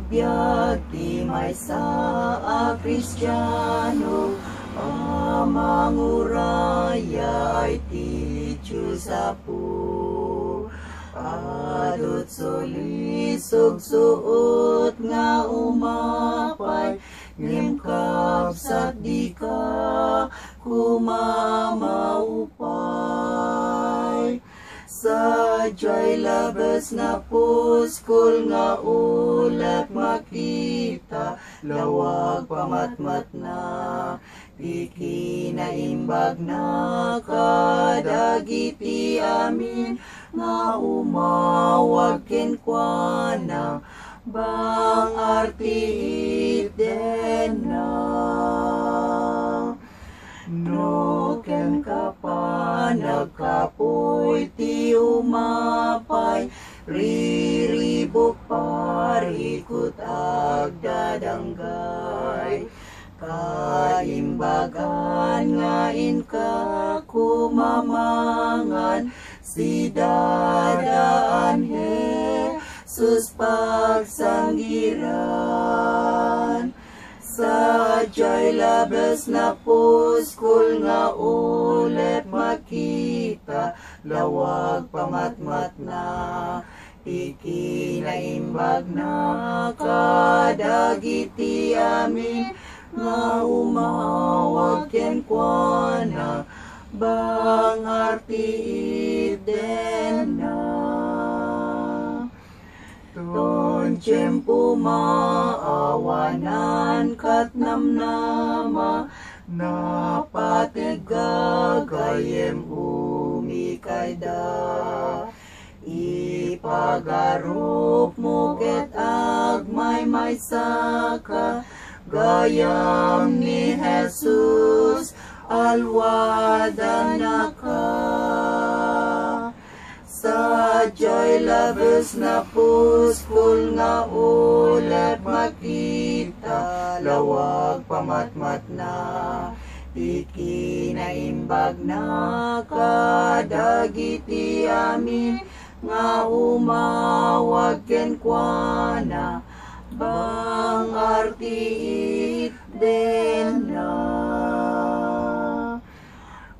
Biag ti maysa a Kristiyano, manguraya iti Diyos Apo. Adot solisog suot nga umapay, ngimkapsat di ka kumamaupay. Sadyay labas na puskol nga ulap makita, lawag pamatmat na ikinaimbag na kadagiti amin, nga umawag kenkwana bang arti iten na. No ken kapa nagkapoy ti umapay, riribok parikot agdadanggay. Kaimbagan nga inka kumamangan, si dadaan Jesus pagsanggiran. Sadyay labas na puskol nga ulep makita, lawag pamatmat na ikinaimbag na kadagiti amin, nga umawag kenkwana bang arti iten na. Ton tiyempo maawanan kat namnama, napatigagayem umikay da. Ipagarup mo ket agmay maysaka, gayam ni Jesus alwada na ka. Sadyay labas na puskol nga ulep makita, lawag pamatmat na ikinaimbag na kadagiti amin, nga umawag kenkwana bang arti iten na.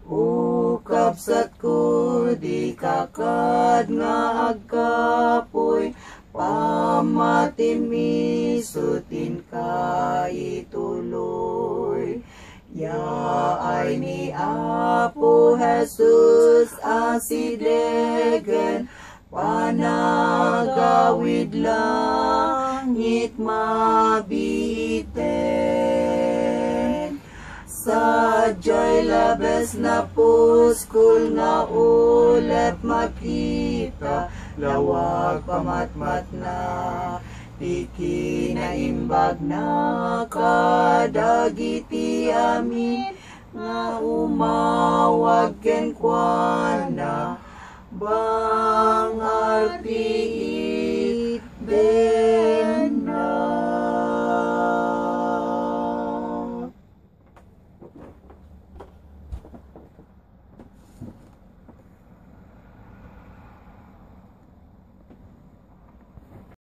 Ukapsat ko di kakad nga agkapoy, pamatimisutin ka ituloy. Yaay ni Apo Jesus asidegen, panagawid langit mabiten. Sadyay labas na puskol nga ulep makita, lawag pamatmat na ikinaimbag na kadagiti amin, nga umawag kenkwana bang arti